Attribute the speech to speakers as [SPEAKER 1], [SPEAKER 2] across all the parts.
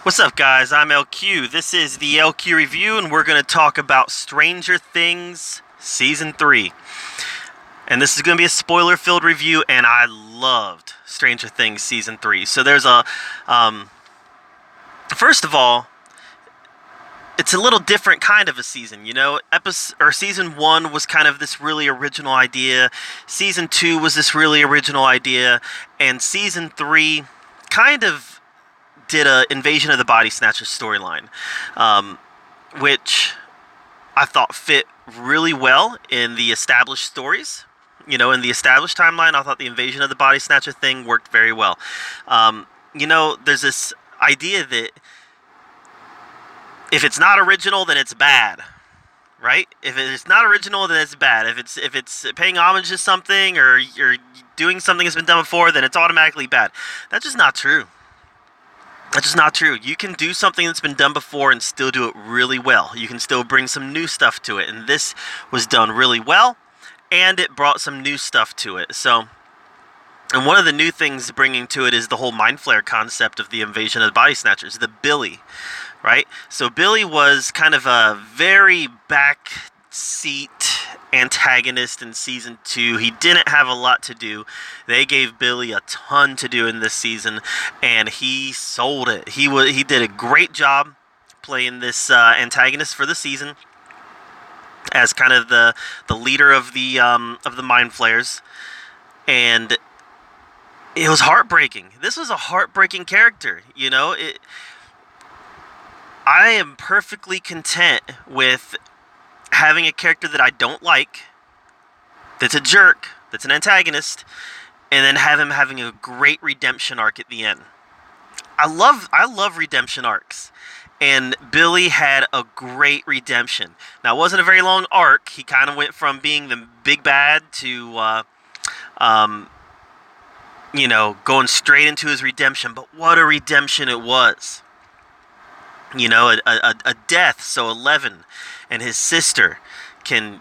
[SPEAKER 1] What's up, guys? I'm LQ. This is the LQ review, and we're going to talk about Stranger Things Season 3. And this is going to be a spoiler-filled review, and I loved Stranger Things Season 3. So there's first of all, it's a little different kind of a season, you know. Season 1 was kind of this really original idea. Season 2 was this really original idea, and Season 3 kind of did a Invasion of the Body Snatchers storyline, which I thought fit really well in the established stories. You know, in the established timeline, I thought the Invasion of the Body Snatcher thing worked very well. There's this idea that if it's not original, then it's bad, right? If it's not original, then it's bad. If it's paying homage to something or you're doing something that's been done before, then it's automatically bad. That's just not true. That's just not true. You can do something that's been done before and still do it really well. You can still bring some new stuff to it, and this was done really well, and it brought some new stuff to it. And one of the new things bringing to it is the whole Mind Flayer concept of the Invasion of the Body Snatchers, the Billy, right? So Billy was kind of a very backseat antagonist in Season 2. He didn't have a lot to do. They gave Billy a ton to do in this season, and he sold it. He did a great job playing this antagonist for the season as kind of the leader of the Mind Flayers, and it was heartbreaking. This was a heartbreaking character, you know. I am perfectly content with having a character that I don't like, that's a jerk, that's an antagonist, and then have him having a great redemption arc at the end. I love redemption arcs, and Billy had a great redemption. Now, it wasn't a very long arc. He kind of went from being the big bad to going straight into his redemption. But what a redemption it was. You know, a death so Eleven and his sister can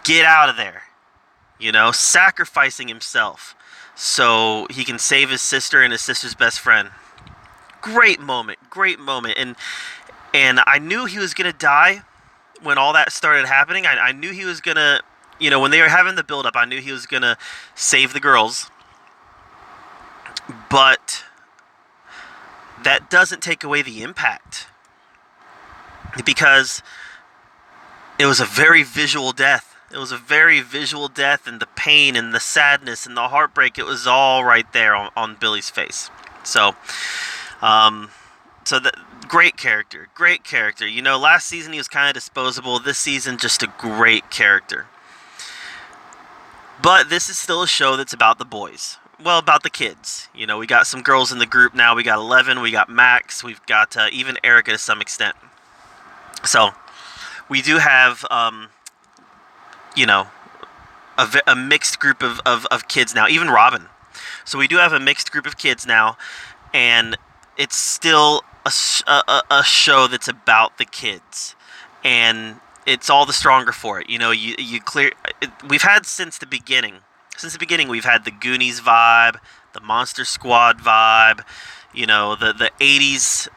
[SPEAKER 1] get out of there, you know, sacrificing himself so he can save his sister and his sister's best friend. Great moment. And I knew he was going to die when all that started happening. I knew he was going to, when they were having the build-up, I knew he was going to save the girls. But that doesn't take away the impact, because it was a very visual death. It was a very visual death, and the pain and the sadness and the heartbreak, it was all right there on Billy's face. So the great character. You know, last season he was kind of disposable. This season, just a great character. But this is still a show that's about the boys. Well, about the kids. You know, we got some girls in the group now. We got 11, we got Max, we've got even Erica to some extent. So, we do have, a mixed group of kids now, even Robin. So we do have a mixed group of kids now, and it's still a show that's about the kids. And it's all the stronger for it. You know, we've had since the beginning, we've had the Goonies vibe, the Monster Squad vibe, you know, the 80s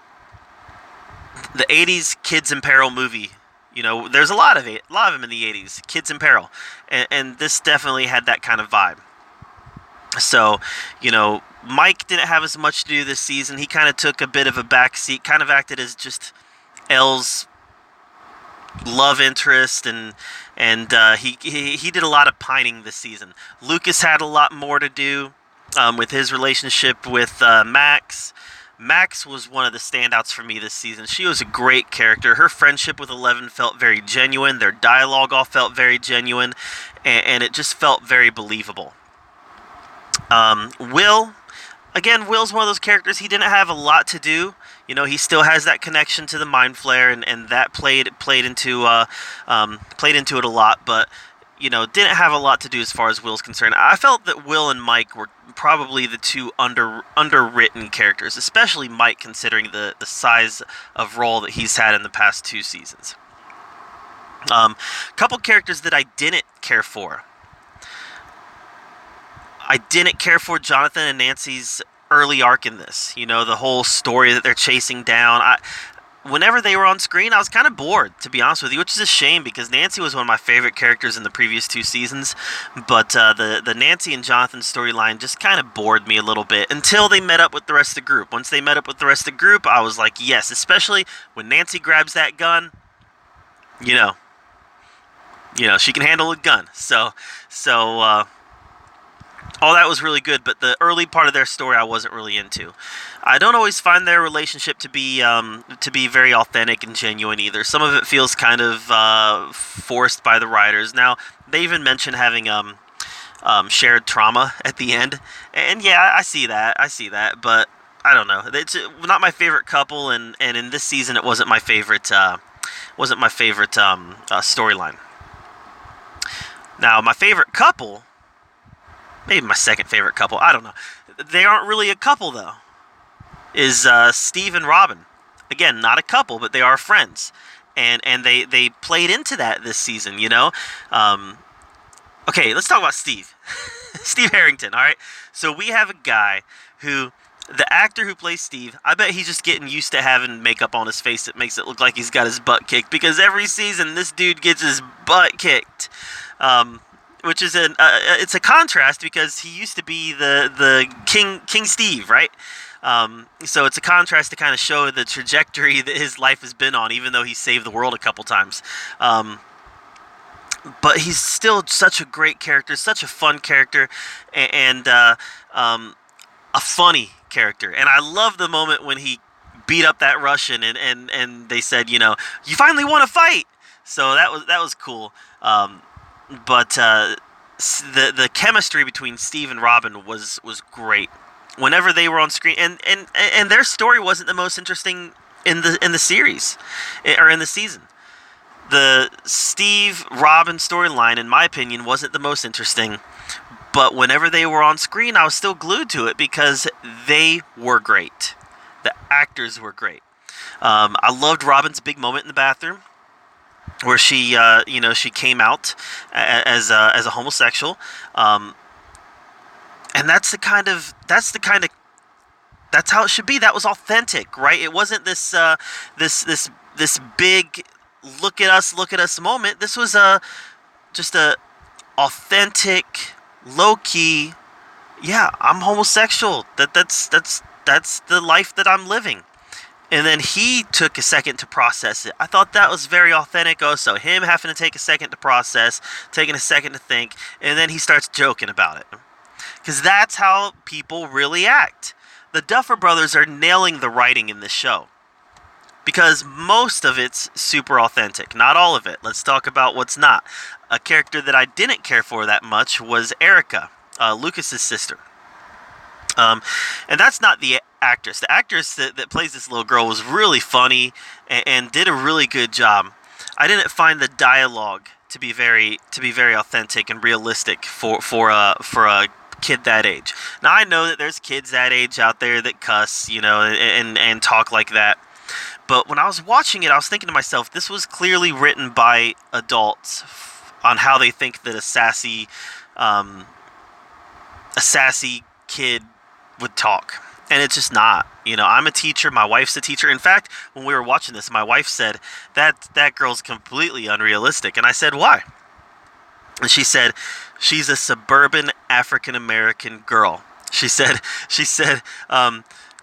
[SPEAKER 1] Kids in Peril movie. You know, there's a lot of them in the 80s, Kids in Peril. And this definitely had that kind of vibe. So, you know, Mike didn't have as much to do this season. He kind of took a bit of a backseat, kind of acted as just Elle's love interest, and he did a lot of pining this season. Lucas had a lot more to do with his relationship with Max. Max was one of the standouts for me this season. She was a great character. Her friendship with Eleven felt very genuine. Their dialogue all felt very genuine, and it just felt very believable. Will's one of those characters. He didn't have a lot to do. You know, he still has that connection to the Mind Flayer, and that played into it a lot. But you know, didn't have a lot to do as far as Will's concerned. I felt that Will and Mike were probably the two underwritten characters, especially Mike, considering the size of role that he's had in the past 2 seasons. Couple characters that I didn't care for. I didn't care for Jonathan and Nancy's early arc in this. You know, the whole story that they're chasing down. Whenever they were on screen, I was kind of bored, to be honest with you, which is a shame because Nancy was one of my favorite characters in the previous 2 seasons. But the Nancy and Jonathan storyline just kind of bored me a little bit until they met up with the rest of the group. Once they met up with the rest of the group, I was like, yes, especially when Nancy grabs that gun. You know, she can handle a gun. So all that was really good, but the early part of their story I wasn't really into. I don't always find their relationship to be very authentic and genuine either. Some of it feels kind of forced by the writers. Now they even mention having shared trauma at the end, and yeah, I see that, but I don't know. It's not my favorite couple, and in this season it wasn't my favorite storyline. Now my favorite couple. Maybe my second favorite couple. I don't know. They aren't really a couple, though. Is Steve and Robin. Again, not a couple, but they are friends. And they played into that this season, you know? Okay, let's talk about Steve. Steve Harrington, all right? So we have a guy who... The actor who plays Steve, I bet he's just getting used to having makeup on his face that makes it look like he's got his butt kicked. Because every season, this dude gets his butt kicked. Which is it's a contrast because he used to be the King Steve, right? So it's a contrast to kind of show the trajectory that his life has been on, even though he saved the world a couple times. But he's still such a great character, such a fun character, and a funny character. And I love the moment when he beat up that Russian, and they said, you know, you finally won a fight. So that was cool. But the chemistry between Steve and Robin was great. Whenever they were on screen, and their story wasn't the most interesting in the series or in the season. The Steve Robin storyline, in my opinion, wasn't the most interesting. But whenever they were on screen, I was still glued to it because they were great. The actors were great. I loved Robin's big moment in the bathroom, where she came out as a homosexual, and that's how it should be. That was authentic, right? It wasn't this big look at us moment. This was just a authentic, low key. Yeah, I'm homosexual. That's the life that I'm living. And then he took a second to process it. I thought that was very authentic also. Him having to take a second to process, taking a second to think, and then he starts joking about it. Because that's how people really act. The Duffer Brothers are nailing the writing in this show. Because most of it's super authentic. Not all of it. Let's talk about what's not. A character that I didn't care for that much was Erica, Lucas's sister. And that's not the actress. The actress that plays this little girl was really funny and did a really good job. I didn't find the dialogue to be very authentic and realistic for a kid that age. Now I know that there's kids that age out there that cuss, you know, and talk like that. But when I was watching it, I was thinking to myself, this was clearly written by adults on how they think that a sassy kid would talk. And it's just not. You know, I'm a teacher. My wife's a teacher. In fact, when we were watching this, my wife said, that girl's completely unrealistic. And I said, why? And she said, she's a suburban African-American girl. She said,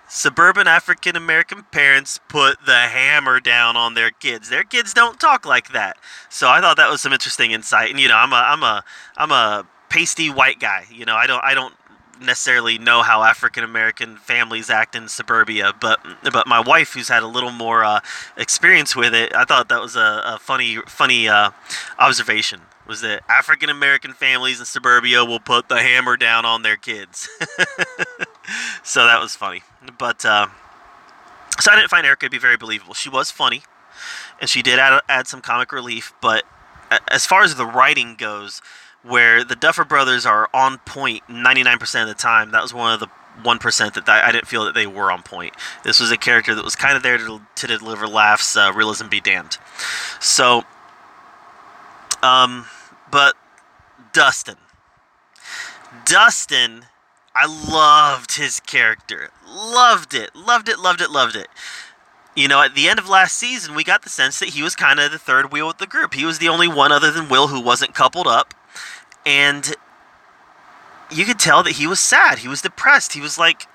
[SPEAKER 1] suburban African-American parents put the hammer down on their kids. Their kids don't talk like that. So I thought that was some interesting insight. And, you know, I'm a pasty white guy. You know, I don't necessarily know how African-American families act in suburbia, but my wife, who's had a little more experience with it, I thought that was a funny observation, was that African-American families in suburbia will put the hammer down on their kids. So that was funny. But so I didn't find Erica to be very believable. She was funny, and she did add some comic relief, but as far as the writing goes, where the Duffer Brothers are on point 99% of the time, that was one of the 1% that I didn't feel that they were on point. This was a character that was kind of there to deliver laughs, realism be damned. So, but Dustin, I loved his character. Loved it. Loved it, loved it, loved it. You know, at the end of last season, we got the sense that he was kind of the third wheel with the group. He was the only one other than Will who wasn't coupled up. And you could tell that he was sad. He was depressed. He was like,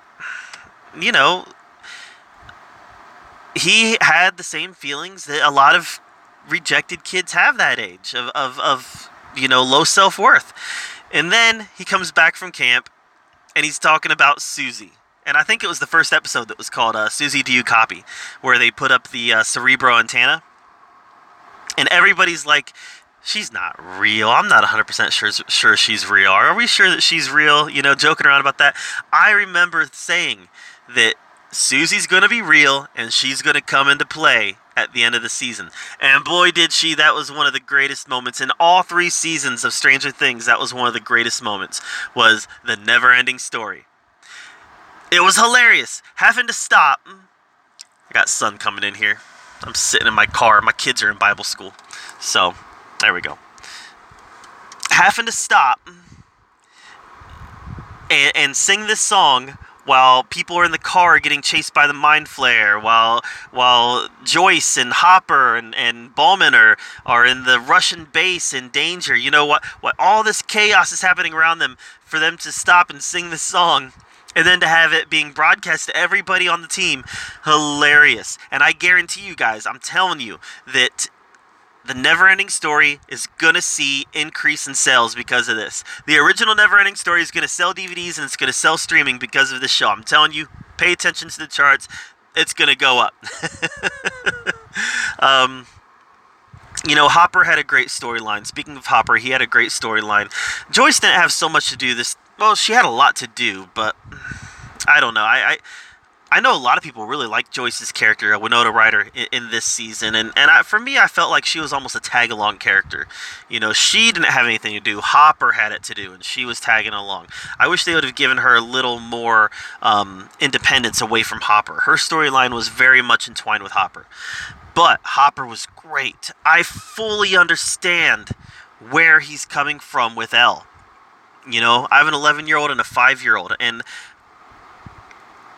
[SPEAKER 1] you know, he had the same feelings that a lot of rejected kids have that age of low self-worth. And then he comes back from camp and he's talking about Susie. And I think it was the first episode that was called Susie, Do You Copy? Where they put up the Cerebro antenna. And everybody's like, she's not real. I'm not 100% sure she's real. Are we sure that she's real? You know, joking around about that. I remember saying that Susie's going to be real and she's going to come into play at the end of the season. And boy, did she. That was one of the greatest moments. In all 3 seasons of Stranger Things, that was one of the greatest moments, was the never-ending story. It was hilarious. Having to stop. I got sun coming in here. I'm sitting in my car. My kids are in Bible school. So, there we go. Having to stop and sing this song while people are in the car getting chased by the Mind Flayer, while Joyce and Hopper and Bowman are in the Russian base in danger. You know what all this chaos is happening around them, for them to stop and sing this song, and then to have it being broadcast to everybody on the team. Hilarious. And I guarantee you guys, I'm telling you, that the Neverending Story is going to see increase in sales because of this. The original Neverending Story is going to sell DVDs and it's going to sell streaming because of this show. I'm telling you, pay attention to the charts. It's going to go up. Hopper had a great storyline. Speaking of Hopper, he had a great storyline. Joyce didn't have so much to do this. Well, she had a lot to do, but I don't know. I know a lot of people really like Joyce's character, Winona Ryder, in this season, and for me, I felt like she was almost a tag-along character. You know, she didn't have anything to do. Hopper had it to do, and she was tagging along. I wish they would have given her a little more independence away from Hopper. Her storyline was very much entwined with Hopper. But Hopper was great. I fully understand where he's coming from with Elle. You know, I have an 11-year-old and a 5-year-old, and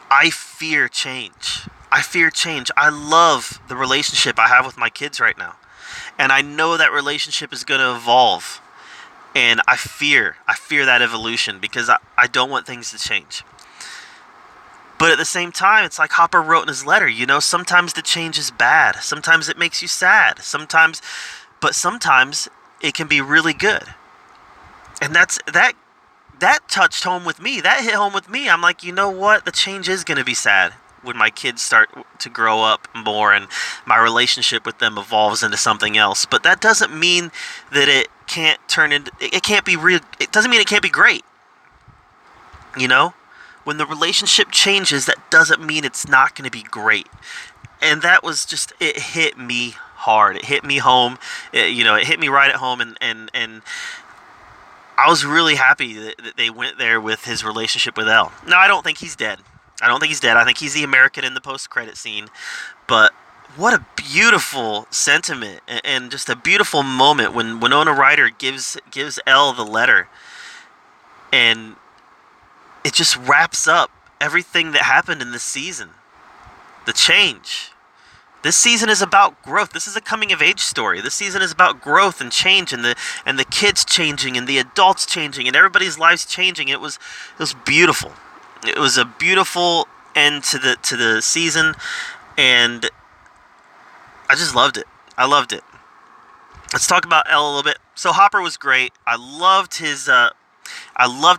[SPEAKER 1] I fear change. I love the relationship I have with my kids right now. And I know that relationship is going to evolve. And I fear that evolution because I don't want things to change. But at the same time, it's like Hopper wrote in his letter, you know, sometimes the change is bad. Sometimes it makes you sad. Sometimes it can be really good. And that touched home with me. That hit home with me. I'm like, you know what? The change is going to be sad when my kids start to grow up more and my relationship with them evolves into something else. But that doesn't mean that it can't be real. It doesn't mean it can't be great. You know? When the relationship changes, that doesn't mean it's not going to be great. And that was just, it hit me hard. It hit me home. It hit me right at home. And I was really happy that they went there with his relationship with Elle. Now, I don't think he's dead. I think he's the American in the post-credit scene. But what a beautiful sentiment and just a beautiful moment when Winona Ryder gives Elle the letter. And it just wraps up everything that happened in this season. The change. This season is about growth. This is a coming-of-age story. This season is about growth and change, and the kids changing, and the adults changing, and everybody's lives changing. It was beautiful. It was a beautiful end to the season, and I just loved it. I loved it. Let's talk about Elle a little bit. So Hopper was great. I loved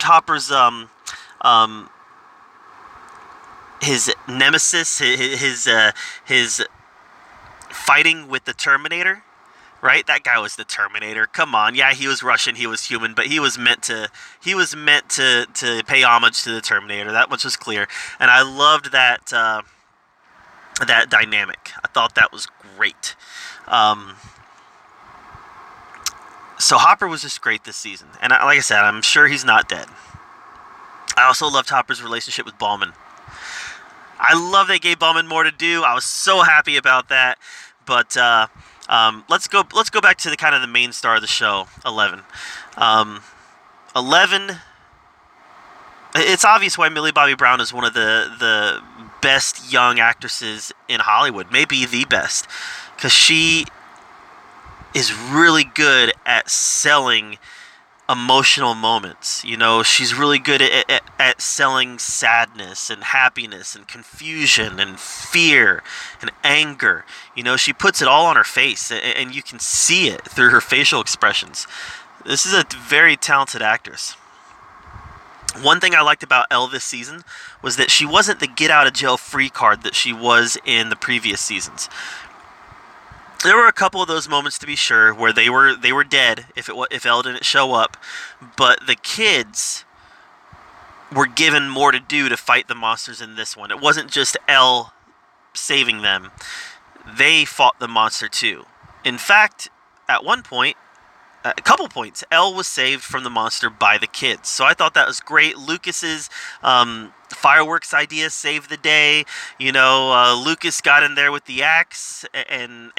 [SPEAKER 1] Hopper's his nemesis, his fighting with the Terminator, right? That guy was the Terminator. Come on, yeah, he was Russian, he was human, but he was meant to pay homage to the Terminator. That much was clear, and I loved that dynamic. I thought that was great. So Hopper was just great this season, and like I said, I'm sure he's not dead. I also loved Hopper's relationship with Ballman. I love they gave Ballman more to do. I was so happy about that. But let's go back to the main star of the show, 11. 11 It's obvious why Millie Bobby Brown is one of the best young actresses in Hollywood, maybe the best, because she is really good at selling emotional moments. You know, she's really good at selling sadness and happiness and confusion and fear and anger. You know, she puts it all on her face, and you can see it through her facial expressions. This is a very talented actress. One thing I liked about Elle this season was that she wasn't the get out of jail free card that she was in the previous seasons. There were a couple of those moments, to be sure, where they were dead if Elle didn't show up, but the kids were given more to do to fight the monsters in this one. It wasn't just Elle saving them; they fought the monster too. In fact, at one point, a couple points, Elle was saved from the monster by the kids. So I thought that was great. Lucas's fireworks idea saved the day. You know, Lucas got in there with the axe, and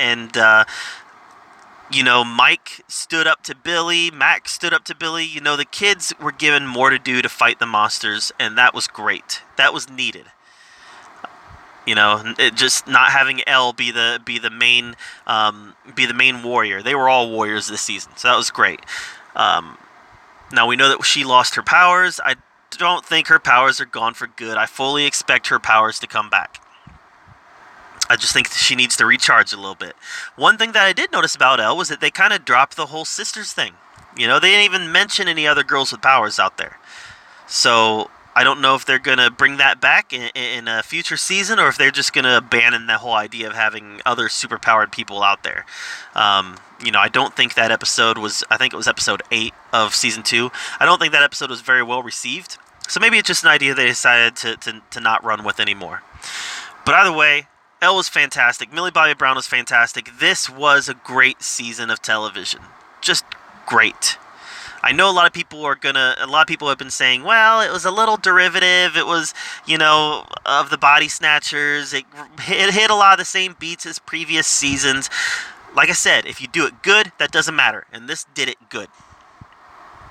[SPEAKER 1] you know, Mike stood up to Billy. Max stood up to Billy. You know, the kids were given more to do to fight the monsters, and that was great. That was needed. You know, just not having Elle be the main warrior. They were all warriors this season, so that was great. Now we know that she lost her powers. I don't think her powers are gone for good. I fully expect her powers to come back. I just think she needs to recharge a little bit. One thing that I did notice about Elle was that they kind of dropped the whole sisters thing. You know, they didn't even mention any other girls with powers out there. So I don't know if they're going to bring that back in a future season, or if they're just going to abandon the whole idea of having other superpowered people out there. You know, I don't think that episode was, I think it was episode 8 of season 2. I don't think that episode was very well received. So maybe it's just an idea they decided to not run with anymore. But either way, Elle was fantastic. Millie Bobby Brown was fantastic. This was a great season of television. Just great. I know a lot of people have been saying, well, it was a little derivative. It was, you know, of the Body Snatchers. It hit a lot of the same beats as previous seasons. Like I said, if you do it good, that doesn't matter. And this did it good.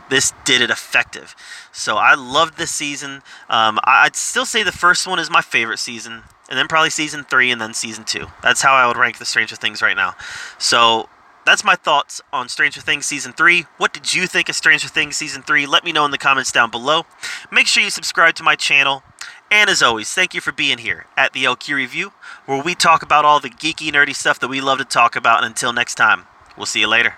[SPEAKER 1] This did it effective. So I loved this season. I'd still say the first one is my favorite season. And then probably season 3 and then season 2. That's how I would rank the Stranger Things right now. So that's my thoughts on Stranger Things Season 3. What did you think of Stranger Things Season 3? Let me know in the comments down below. Make sure you subscribe to my channel. And as always, thank you for being here at the LQ Review, where we talk about all the geeky, nerdy stuff that we love to talk about. And until next time, we'll see you later.